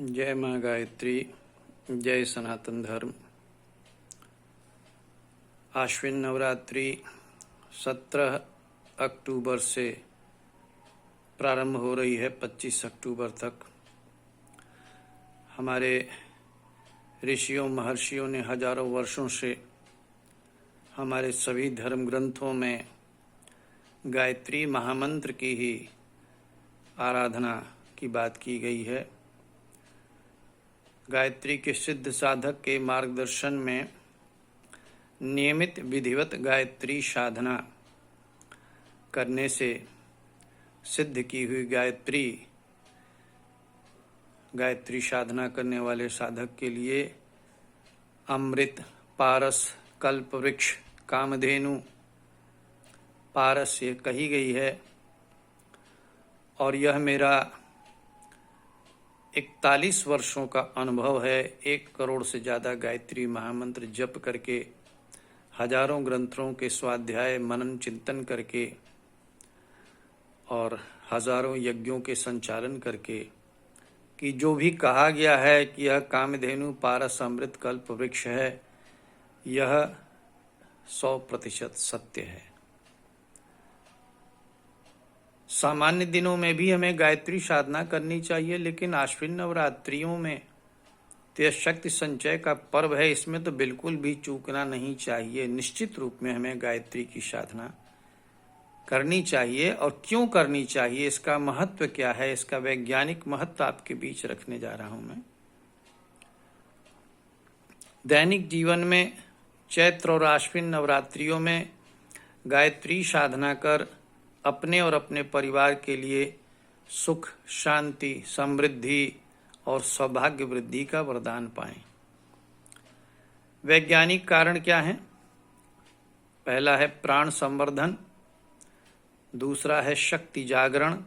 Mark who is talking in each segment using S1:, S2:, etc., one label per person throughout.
S1: जय माँ गायत्री, जय सनातन धर्म। आश्विन नवरात्रि 17 अक्टूबर से प्रारंभ हो रही है 25 अक्टूबर तक। हमारे ऋषियों महर्षियों ने हजारों वर्षों से हमारे सभी धर्म ग्रंथों में गायत्री महामंत्र की ही आराधना की बात की गई है। गायत्री के सिद्ध साधक के मार्गदर्शन में नियमित विधिवत गायत्री साधना करने से सिद्ध की हुई गायत्री साधना करने वाले साधक के लिए अमृत, पारस, कल्प वृक्ष, कामधेनु, पारस ये कही गई है। और यह मेरा 41 वर्षों का अनुभव है। 1 करोड़ से ज़्यादा गायत्री महामंत्र जप करके, हजारों ग्रंथों के स्वाध्याय मनन चिंतन करके और हजारों यज्ञों के संचालन करके कि जो भी कहा गया है कि यह कामधेनु, पारस, अमृत, कल्प वृक्ष है, यह 100% सत्य है। सामान्य दिनों में भी हमें गायत्री साधना करनी चाहिए, लेकिन आश्विन नवरात्रियों में तो यह शक्ति संचय का पर्व है, इसमें तो बिल्कुल भी चूकना नहीं चाहिए। निश्चित रूप में हमें गायत्री की साधना करनी चाहिए। और क्यों करनी चाहिए, इसका महत्व क्या है, इसका वैज्ञानिक महत्व आपके बीच रखने जा रहा हूं मैं। दैनिक जीवन में चैत्र और आश्विन नवरात्रियों में गायत्री साधना कर अपने और अपने परिवार के लिए सुख, शांति, समृद्धि और सौभाग्य वृद्धि का वरदान पाएं। वैज्ञानिक कारण क्या है? पहला है प्राण संवर्धन, दूसरा है शक्ति जागरण,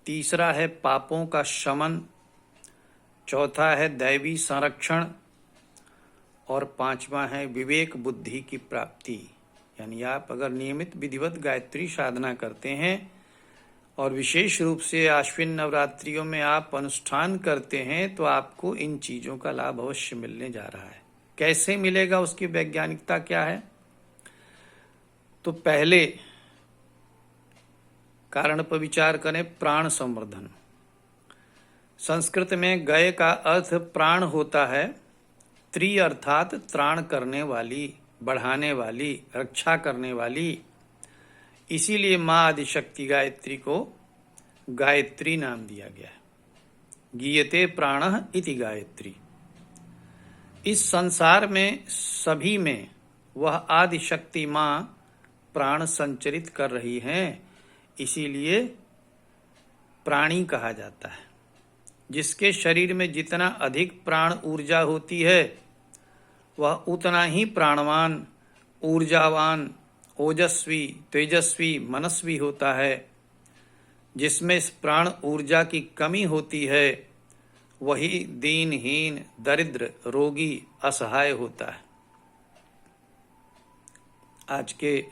S1: तीसरा है पापों का शमन, चौथा है दैवी संरक्षण और पांचवा है विवेक बुद्धि की प्राप्ति। यानी आप अगर नियमित विधिवत गायत्री साधना करते हैं और विशेष रूप से आश्विन नवरात्रियों में आप अनुष्ठान करते हैं तो आपको इन चीजों का लाभ अवश्य मिलने जा रहा है। कैसे मिलेगा, उसकी वैज्ञानिकता क्या है? तो पहले कारण पर विचार करें, प्राण संवर्धन। संस्कृत में गय का अर्थ प्राण होता है। त्री अर्थात त्राण करने वाली, बढ़ाने वाली, रक्षा करने वाली। इसीलिए माँ आदिशक्ति गायत्री को गायत्री नाम दिया गया है। गीयते प्राणः इति गायत्री। इस संसार में सभी में वह आदिशक्ति माँ प्राण संचरित कर रही हैं, इसीलिए प्राणी कहा जाता है। जिसके शरीर में जितना अधिक प्राण ऊर्जा होती है वह उतना ही प्राणवान, ऊर्जावान, ओजस्वी, तेजस्वी, मनस्वी होता है। जिसमें इस प्राण ऊर्जा की कमी होती है वही दीनहीन, दरिद्र, रोगी, असहाय होता है। आज के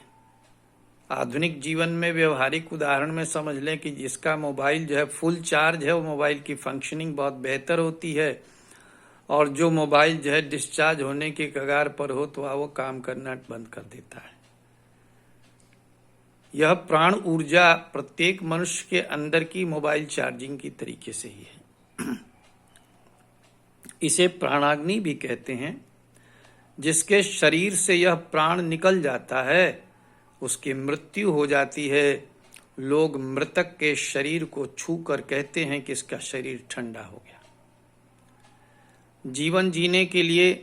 S1: आधुनिक जीवन में व्यवहारिक उदाहरण में समझ लें कि जिसका मोबाइल जो है फुल चार्ज है, वो मोबाइल की फंक्शनिंग बहुत बेहतर होती है, और जो मोबाइल जो है डिस्चार्ज होने के कगार पर हो तो वो काम करना बंद कर देता है। यह प्राण ऊर्जा प्रत्येक मनुष्य के अंदर की मोबाइल चार्जिंग की तरीके से ही है। इसे प्राणाग्नि भी कहते हैं। जिसके शरीर से यह प्राण निकल जाता है उसकी मृत्यु हो जाती है। लोग मृतक के शरीर को छूकर कहते हैं कि इसका शरीर ठंडा हो गया। जीवन जीने के लिए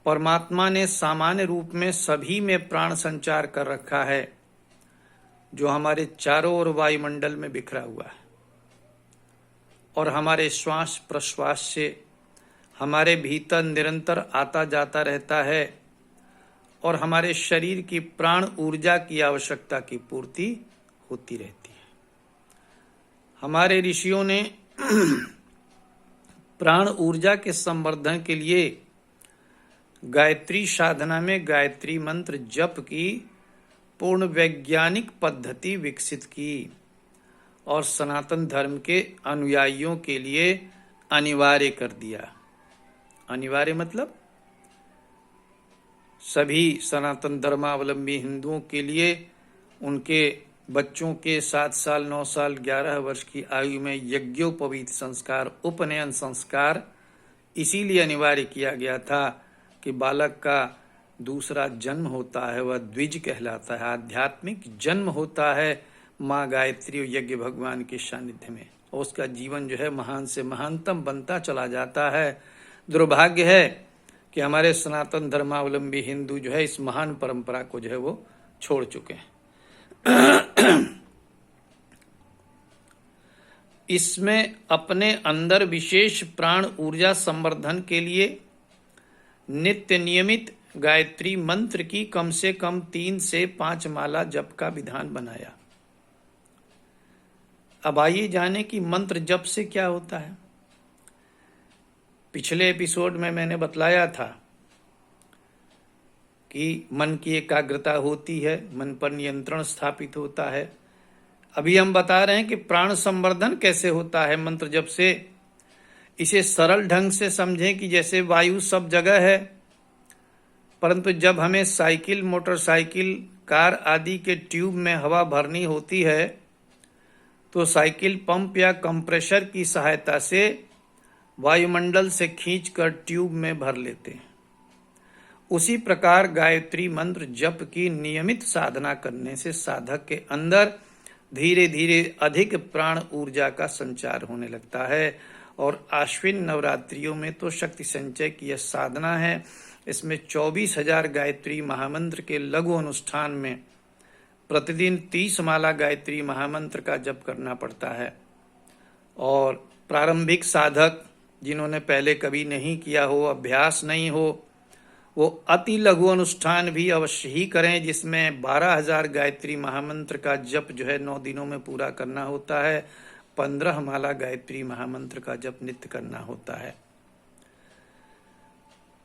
S1: परमात्मा ने सामान्य रूप में सभी में प्राण संचार कर रखा है, जो हमारे चारों ओर वायुमंडल में बिखरा हुआ है और हमारे श्वास प्रश्वास से हमारे भीतर निरंतर आता जाता रहता है और हमारे शरीर की प्राण ऊर्जा की आवश्यकता की पूर्ति होती रहती है। हमारे ऋषियों ने प्राण ऊर्जा के संवर्धन के लिए गायत्री साधना में गायत्री मंत्र जप की पूर्ण वैज्ञानिक पद्धति विकसित की और सनातन धर्म के अनुयायियों के लिए अनिवार्य कर दिया। अनिवार्य मतलब सभी सनातन धर्मावलंबी हिंदुओं के लिए उनके बच्चों के 7 साल, 9 साल, 11 वर्ष की आयु में यज्ञोपवीत संस्कार, उपनयन संस्कार इसीलिए अनिवार्य किया गया था कि बालक का दूसरा जन्म होता है, वह द्विज कहलाता है, आध्यात्मिक जन्म होता है माँ गायत्री और यज्ञ भगवान के सानिध्य में, और उसका जीवन जो है महान से महानतम बनता चला जाता है। दुर्भाग्य है कि हमारे सनातन धर्मावलंबी हिंदू जो है इस महान परंपरा को जो है वो छोड़ चुके हैं। इसमें अपने अंदर विशेष प्राण ऊर्जा संवर्धन के लिए नित्य नियमित गायत्री मंत्र की कम से कम 3 से 5 माला जप का विधान बनाया। अब आइए जाने कि मंत्र जप से क्या होता है। पिछले एपिसोड में मैंने बतलाया था कि मन की एकाग्रता होती है, मन पर नियंत्रण स्थापित होता है। अभी हम बता रहे हैं कि प्राण संवर्धन कैसे होता है मंत्र जप से। इसे सरल ढंग से समझें कि जैसे वायु सब जगह है, परंतु जब हमें साइकिल, मोटरसाइकिल, कार आदि के ट्यूब में हवा भरनी होती है तो साइकिल पंप या कंप्रेसर की सहायता से वायुमंडल से खींचकर ट्यूब में भर लेते हैं। उसी प्रकार गायत्री मंत्र जप की नियमित साधना करने से साधक के अंदर धीरे धीरे अधिक प्राण ऊर्जा का संचार होने लगता है। और आश्विन नवरात्रियों में तो शक्ति संचय की यह साधना है। इसमें 24,000 गायत्री महामंत्र के लघु अनुष्ठान में प्रतिदिन 30 माला गायत्री महामंत्र का जप करना पड़ता है। और प्रारंभिक साधक जिन्होंने पहले कभी नहीं किया हो, अभ्यास नहीं हो, वो अति लघु अनुष्ठान भी अवश्य ही करें, जिसमें 12,000 गायत्री महामंत्र का जप जो है 9 दिनों में पूरा करना होता है। 15 माला गायत्री महामंत्र का जप नित्य करना होता है।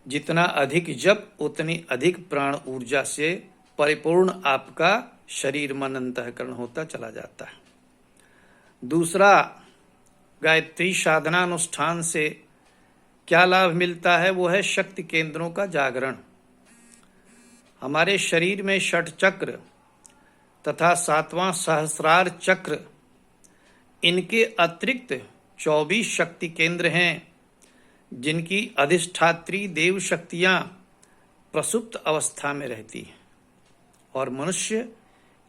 S1: जितना अधिक जप उतनी अधिक प्राण ऊर्जा से परिपूर्ण आपका शरीर, मन, अंतःकरण होता चला जाता है। दूसरा, गायत्री साधना अनुष्ठान से क्या लाभ मिलता है, वो है शक्ति केंद्रों का जागरण। हमारे शरीर में षट चक्र तथा 7वां सहस्रार चक्र, इनके अतिरिक्त 24 शक्ति केंद्र हैं जिनकी अधिष्ठात्री देव शक्तियां प्रसुप्त अवस्था में रहती हैं और मनुष्य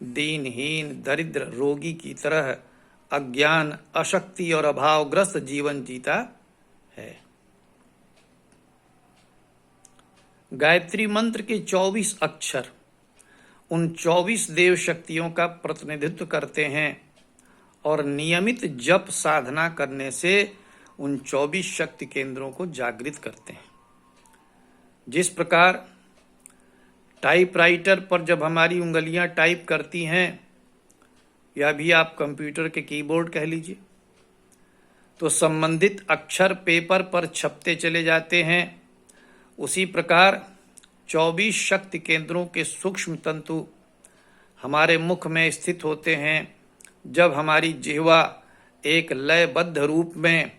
S1: दीनहीन, दरिद्र, रोगी की तरह अज्ञान, अशक्ति और अभावग्रस्त जीवन जीता है। गायत्री मंत्र के 24 अक्षर उन 24 देव शक्तियों का प्रतिनिधित्व करते हैं और नियमित जप साधना करने से उन 24 शक्ति केंद्रों को जागृत करते हैं। जिस प्रकार टाइपराइटर पर जब हमारी उंगलियां टाइप करती हैं, या भी आप कंप्यूटर के कीबोर्ड कह लीजिए, तो संबंधित अक्षर पेपर पर छपते चले जाते हैं, उसी प्रकार 24 शक्ति केंद्रों के सूक्ष्म तंतु हमारे मुख में स्थित होते हैं। जब हमारी जिह्वा एक लयबद्ध रूप में,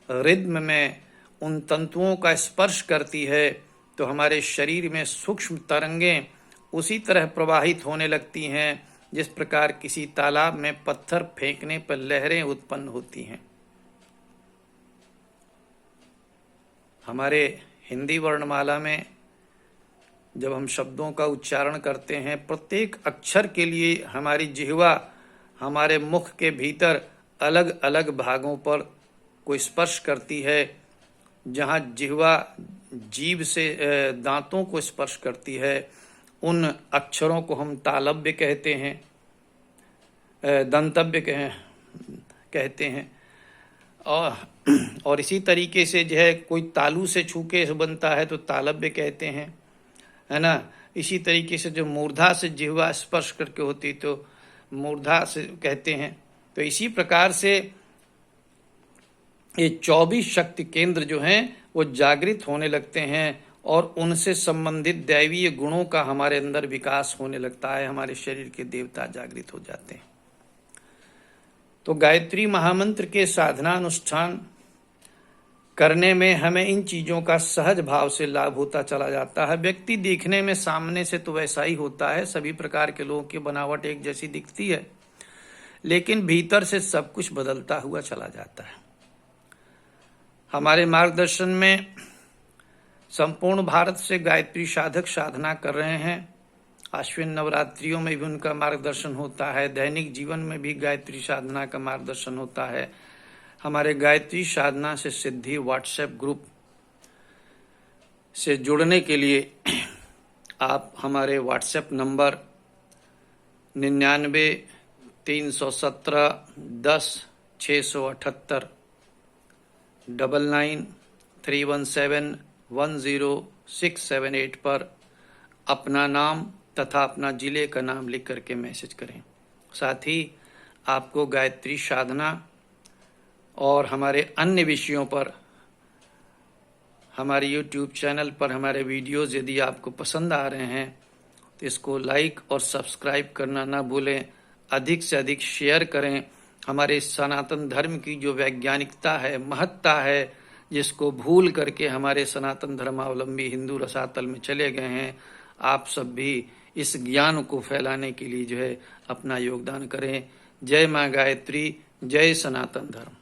S1: रिद्म में उन तंतुओं का स्पर्श करती है तो हमारे शरीर में सूक्ष्म तरंगें उसी तरह प्रवाहित होने लगती हैं जिस प्रकार किसी तालाब में पत्थर फेंकने पर लहरें उत्पन्न होती हैं। हमारे हिंदी वर्णमाला में जब हम शब्दों का उच्चारण करते हैं, प्रत्येक अक्षर के लिए हमारी जिह्वा हमारे मुख के भीतर अलग अलग भागों पर को स्पर्श करती है। जहाँ जिह्वा जीभ से दांतों को स्पर्श करती है, उन अक्षरों को हम तालव्य कहते हैं, दंतव्य कहते हैं। और इसी तरीके से जो है कोई तालु से छूके बनता है तो तालव्य कहते हैं, है ना। इसी तरीके से जो मूर्धा से जिह्वा स्पर्श करके होती तो मूर्धा से कहते हैं। तो इसी प्रकार से ये 24 शक्ति केंद्र जो हैं वो जागृत होने लगते हैं और उनसे संबंधित दैवीय गुणों का हमारे अंदर विकास होने लगता है। हमारे शरीर के देवता जागृत हो जाते हैं। तो गायत्री महामंत्र के साधना अनुष्ठान करने में हमें इन चीजों का सहज भाव से लाभ होता चला जाता है। व्यक्ति देखने में सामने से तो वैसा ही होता है, सभी प्रकार के लोगों की बनावट एक जैसी दिखती है, लेकिन भीतर से सब कुछ बदलता हुआ चला जाता है। हमारे मार्गदर्शन में संपूर्ण भारत से गायत्री साधक साधना कर रहे हैं। आश्विन नवरात्रियों में भी उनका मार्गदर्शन होता है, दैनिक जीवन में भी गायत्री साधना का मार्गदर्शन होता है। हमारे गायत्री साधना से सिद्धि व्हाट्सएप ग्रुप से जुड़ने के लिए आप हमारे व्हाट्सएप नंबर 99-317-10-678 99-317-10678 पर अपना नाम तथा अपना जिले का नाम लिख करके मैसेज करें। साथ ही आपको गायत्री साधना और हमारे अन्य विषयों पर हमारे YouTube चैनल पर हमारे वीडियोस यदि आपको पसंद आ रहे हैं तो इसको लाइक और सब्सक्राइब करना ना भूलें। अधिक से अधिक शेयर करें। हमारे सनातन धर्म की जो वैज्ञानिकता है, महत्ता है, जिसको भूल करके हमारे सनातन धर्मावलंबी हिंदू रसातल में चले गए हैं, आप सब भी इस ज्ञान को फैलाने के लिए जो है अपना योगदान करें। जय माँ गायत्री, जय सनातन धर्म।